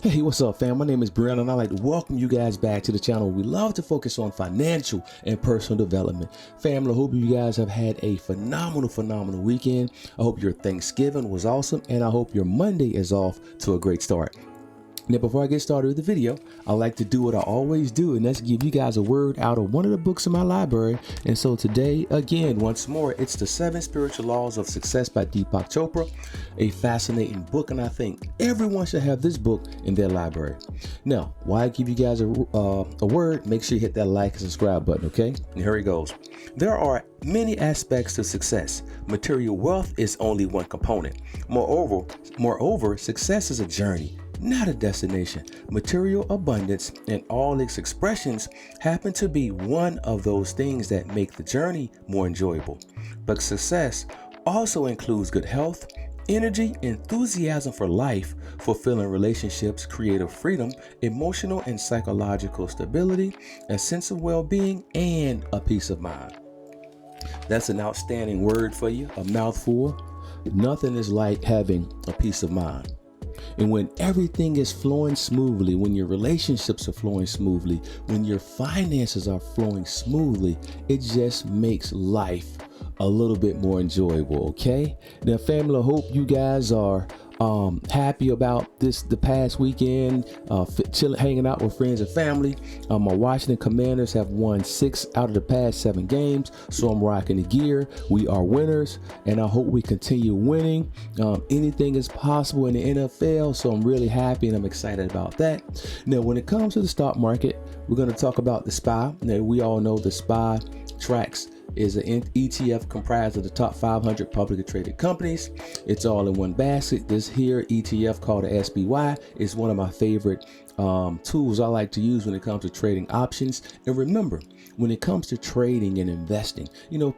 Hey, what's up, fam? My name is Brehon, and I'd like to welcome you guys back to the channel. We love to focus on financial and personal development. Family, I hope you guys have had a phenomenal weekend. I hope your Thanksgiving was awesome, and I hope your Monday is off to a great start. Now, before I get started with the video, I like to do what I always do, and that's give you guys a word out of one of the books in my library. And so today, again, once more, it's The 7 Spiritual Laws of Success by Deepak Chopra, a fascinating book, and I think everyone should have this book in their library. Now, while I give you guys a word, make sure you hit that like and subscribe button, okay? And here it goes. There are many aspects to success. Material wealth is only one component. Moreover, success is a journey, not a destination. Material abundance and all its expressions happen to be one of those things that make the journey more enjoyable. But success also includes good health, energy, enthusiasm for life, fulfilling relationships, creative freedom, emotional and psychological stability, a sense of well-being, and a peace of mind. That's an outstanding word for you, a mouthful. Nothing is like having a peace of mind. And when everything is flowing smoothly, when your relationships are flowing smoothly, when your finances are flowing smoothly, it just makes life a little bit more enjoyable, okay? Now, family, I hope you guys are happy about the past weekend, chilling, hanging out with friends and family. My Washington Commanders have won 6 out of the past 7 games, so I'm rocking the gear. We are winners, and I hope we continue winning. Anything is possible in the NFL, so I'm really happy and I'm excited about that. Now, when it comes to the stock market, we're going to talk about the SPY. Now, we all know the SPY tracks is an ETF comprised of the top 500 publicly traded companies. It's all in one basket. This here ETF called the SPY is one of my favorite tools I like to use when it comes to trading options. And remember, when it comes to trading and investing,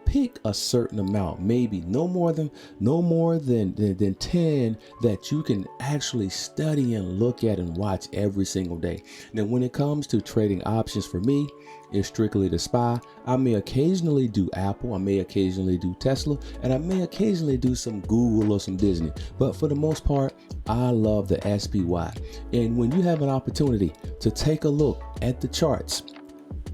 pick a certain amount, maybe no more than 10 that you can actually study and look at and watch every single day. Now, when it comes to trading options, for me, it's strictly the SPY. I may occasionally do Apple, I may occasionally do Tesla, and I may occasionally do some Google or some Disney. But for the most part, I love the SPY. And when you have an opportunity to take a look at the charts,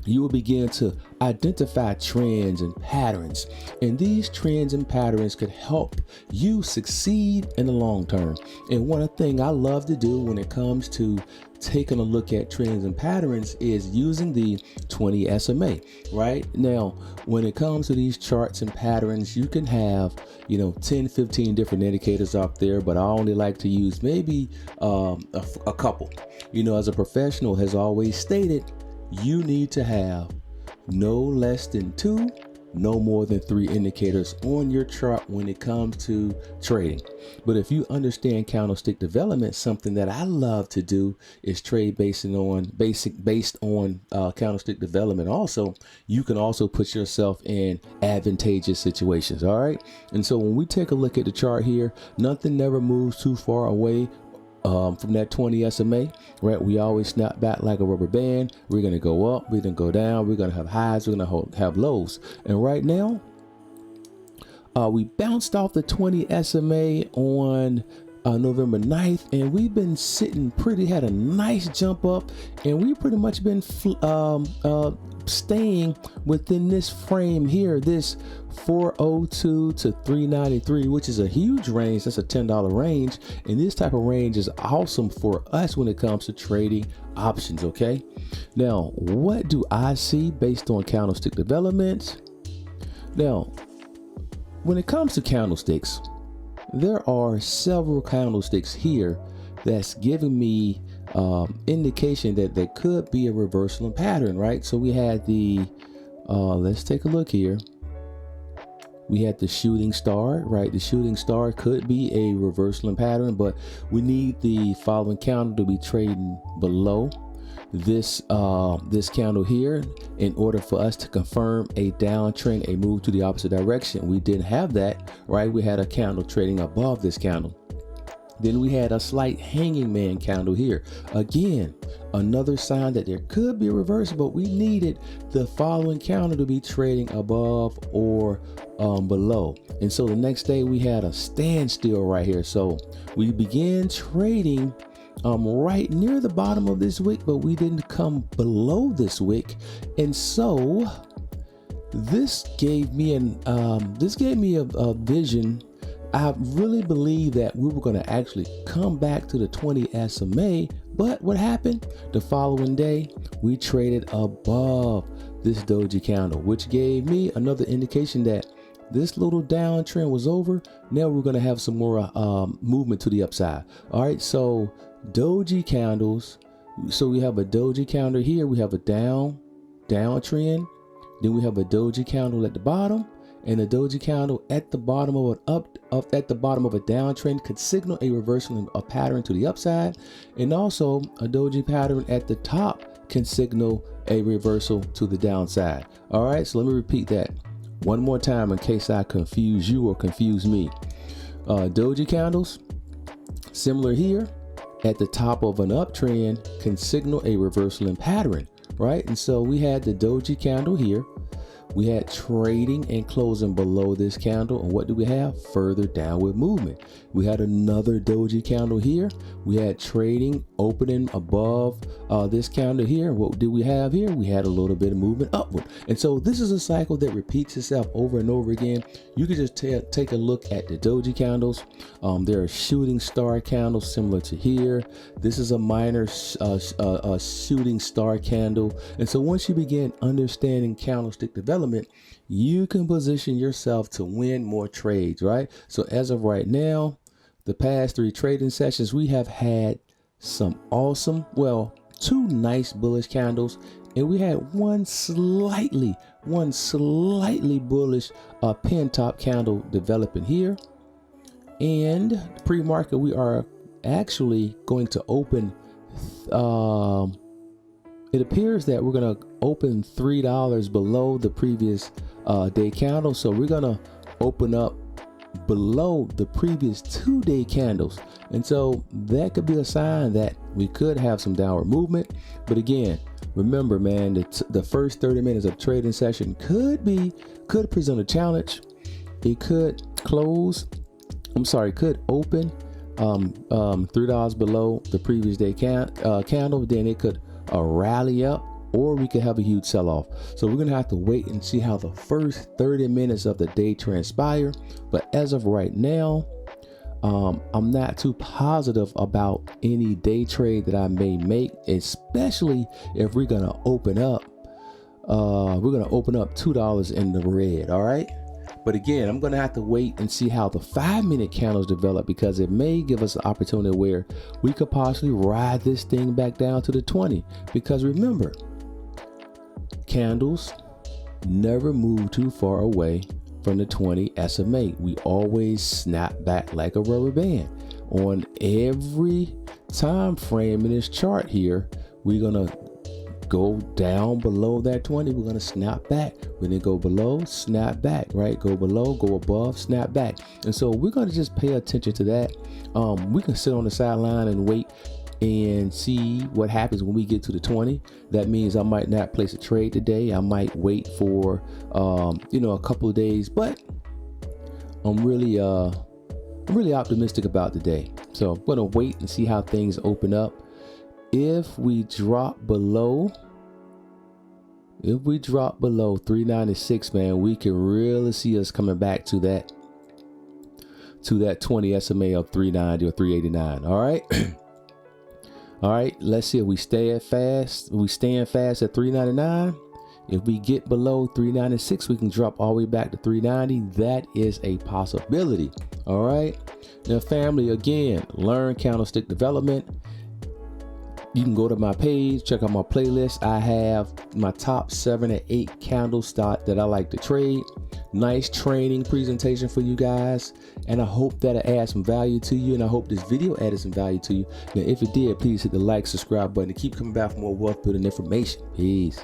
you will begin to identify trends and patterns. And these trends and patterns could help you succeed in the long term. And one thing I love to do when it comes to taking a look at trends and patterns is using the 20 SMA, right? Now, when it comes to these charts and patterns, you can have, 10, 15 different indicators up there, but I only like to use maybe a couple. As a professional has always stated, you need to have no less than 2, no more than 3 indicators on your chart when it comes to trading. But if you understand candlestick development, something that I love to do is trade based on candlestick development. Also, you can also put yourself in advantageous situations. All right. And so when we take a look at the chart here, nothing never moves too far away from that 20 SMA, right? We always snap back like a rubber band. We're going to go up, we're going to go down, we're going to have highs, we're going to have lows. And right now, we bounced off the 20 SMA on November 9th, and we've been sitting had a nice jump up, and we've pretty much been staying within this frame here, this 402 to 393, which is a huge range. That's a $10 range, and this type of range is awesome for us when it comes to trading options. Okay, now what do I see based on candlestick development? Now, when it comes to candlesticks, there are several candlesticks here that's giving me indication that there could be a reversal in pattern, right? So we had the let's take a look here. We had the shooting star, right? The shooting star could be a reversal in pattern, but we need the following candle to be trading below this candle here in order for us to confirm a downtrend, a move to the opposite direction. We didn't have that, right? We had a candle trading above this candle. Then we had a slight hanging man candle here. Again, another sign that there could be a reversal, but we needed the following candle to be trading above or below. And so the next day we had a standstill right here. So we began trading right near the bottom of this wick, but we didn't come below this wick. And so this gave me a vision. I really believe that we were going to actually come back to the 20 SMA, but what happened? The following day, we traded above this doji candle, which gave me another indication that this little downtrend was over. Now we're going to have some more movement to the upside. All right, so doji candles. So we have a doji candle here. We have a downtrend. Then we have a doji candle at the bottom, and a doji candle at the bottom of at the bottom of a downtrend could signal a reversal of pattern to the upside, and also a doji pattern at the top can signal a reversal to the downside. All right, so let me repeat that one more time in case I confuse you or confuse me. Doji candles, similar here, at the top of an uptrend can signal a reversal in pattern, right? And so we had the doji candle here. We had trading and closing below this candle, and what do we have? Further downward movement. We had another doji candle here. We had trading opening above this candle here. What did we have here? We had a little bit of movement upward. And so this is a cycle that repeats itself over and over again. You can just take a look at the doji candles. There are shooting star candles similar to here. This is a minor shooting star candle. And so once you begin understanding candlestick development, you can position yourself to win more trades, right? So as of right now, the past 3 trading sessions, we have had some awesome, well, 2 nice bullish candles, and we had one slightly bullish pin top candle developing here. And pre-market, we are actually going to open it appears that we're going to open $3 below the previous day candle. So we're going to open up below the previous 2-day candles. And so that could be a sign that we could have some downward movement. But again, remember, man, the first 30 minutes of trading session could present a challenge. It could could open $3 below the previous day candle. Then it could rally up, or we could have a huge sell-off. So we're gonna have to wait and see how the first 30 minutes of the day transpire. But as of right now, I'm not too positive about any day trade that I may make, especially if we're gonna open up $2 in the red. All right, but again, I'm gonna have to wait and see how the 5-minute candles develop, because it may give us an opportunity where we could possibly ride this thing back down to the 20. Because remember, candles never move too far away from the 20 SMA. We always snap back like a rubber band. On every time frame in this chart here, we're gonna go down below that 20. We're gonna snap back. When they go below, snap back, right? Go below, go above, snap back. And so we're gonna just pay attention to that. We can sit on the sideline and wait and see what happens when we get to the 20. That means I might not place a trade today. I might wait for a couple of days, but I'm really optimistic about the day. So I'm gonna wait and see how things open up. If we drop below 396, man, we can really see us coming back to that 20 SMA of 390 or 389. All right. All right, let's see if we staying fast at 399. If we get below 396, we can drop all the way back to 390. That is a possibility. All right, now family, again, learn candlestick development. You can go to my page, check out my playlist. I have my top 7 or 8 candles that I like to trade. Nice training presentation for you guys, and I hope that it adds some value to you, and I hope this video added some value to you. Now, if it did, please hit the like, subscribe button, and keep coming back for more wealth building information. Peace.